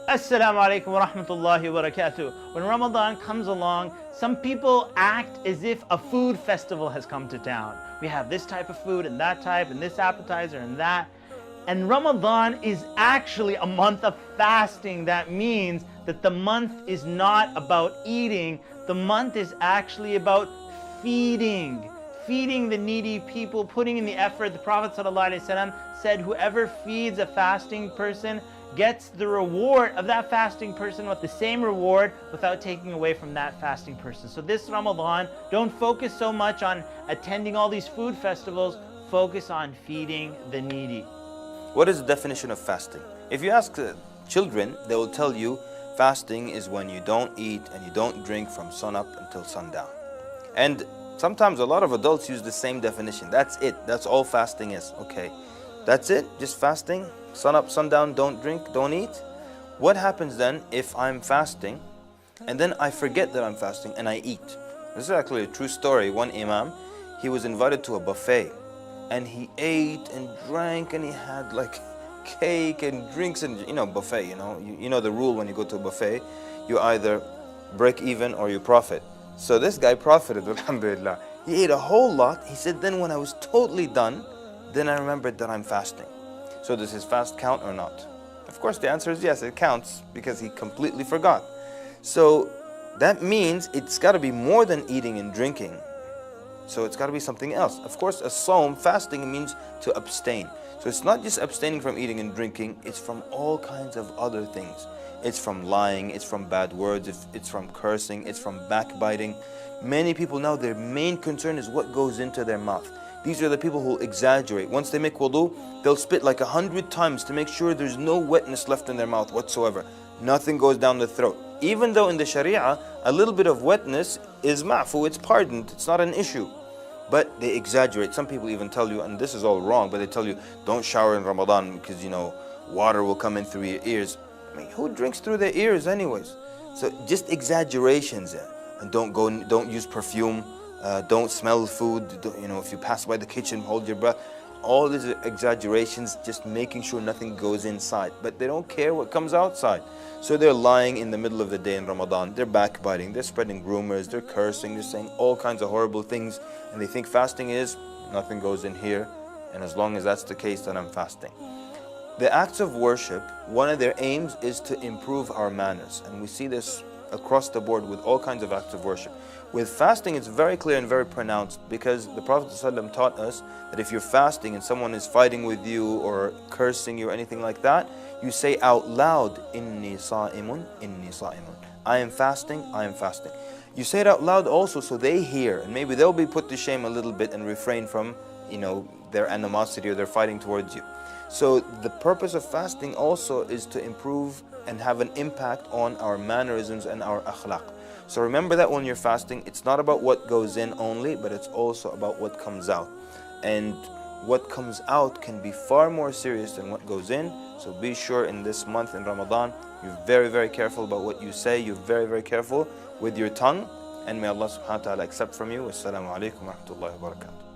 Assalamu alaikum wa rahmatullahi wa barakatuh. When Ramadan comes along, some people act as if a food festival has come to town. We have this type of food and that type and this appetizer and that. And Ramadan is actually a month of fasting. That means that the month is not about eating. The month is actually about feeding the needy people, putting in the effort. The Prophet ﷺ said, whoever feeds a fasting person gets the reward of that fasting person with the same reward without taking away from that fasting person. So this Ramadan, don't focus so much on attending all these food festivals, focus on feeding the needy. What is the definition of fasting? If you ask children, they will tell you fasting is when you don't eat and you don't drink from sunup until sundown. And sometimes a lot of adults use the same definition. That's it. That's all fasting is. Okay, that's it? Just fasting? Sun up, sundown, don't drink, don't eat? What happens then if I'm fasting and then I forget that I'm fasting and I eat? This is actually a true story. One imam, he was invited to a buffet and he ate and drank and he had like cake and drinks and buffet, you know the rule when you go to a buffet, you either break even or you profit. So this guy profited, alhamdulillah. He ate a whole lot. He said, then when I was totally done, then I remembered that I'm fasting. So does his fast count or not? Of course the answer is yes, it counts because he completely forgot. So that means it's got to be more than eating and drinking. So it's got to be something else. Of course, a sawm, fasting, means to abstain. So it's not just abstaining from eating and drinking, it's from all kinds of other things. It's from lying, it's from bad words, it's from cursing, it's from backbiting. Many people now, their main concern is what goes into their mouth. These are the people who exaggerate. Once they make wudu, they'll spit like 100 times to make sure there's no wetness left in their mouth whatsoever. Nothing goes down the throat. Even though in the Sharia, a little bit of wetness is ma'fu, it's pardoned, it's not an issue. But they exaggerate. Some people even tell you, and this is all wrong, but they tell you, don't shower in Ramadan because, water will come in through your ears. I mean, who drinks through their ears anyways? So just exaggerations. And don't use perfume. Don't smell food. If you pass by the kitchen, hold your breath. All these exaggerations, just making sure nothing goes inside. But they don't care what comes outside. So they're lying in the middle of the day in Ramadan. They're backbiting. They're spreading rumors. They're cursing. They're saying all kinds of horrible things. And they think fasting is nothing goes in here. And as long as that's the case, then I'm fasting. The acts of worship, one of their aims is to improve our manners. And we see this across the board with all kinds of acts of worship. With fasting, it's very clear and very pronounced because the Prophet ﷺ taught us that if you're fasting and someone is fighting with you or cursing you or anything like that, you say out loud, Inni sa'imun, inni sa'imun. I am fasting, I am fasting. You say it out loud also so they hear, and maybe they'll be put to shame a little bit and refrain from, their animosity or their fighting towards you. So the purpose of fasting also is to improve and have an impact on our mannerisms and our akhlaq. So remember that when you're fasting, it's not about what goes in only, but it's also about what comes out. And what comes out can be far more serious than what goes in. So be sure in this month in Ramadan, you're very, very careful about what you say. You're very, very careful with your tongue. And may Allah subhanahu wa ta'ala accept from you. Wassalamu alaikum wa rahmatullahi wa barakatuh.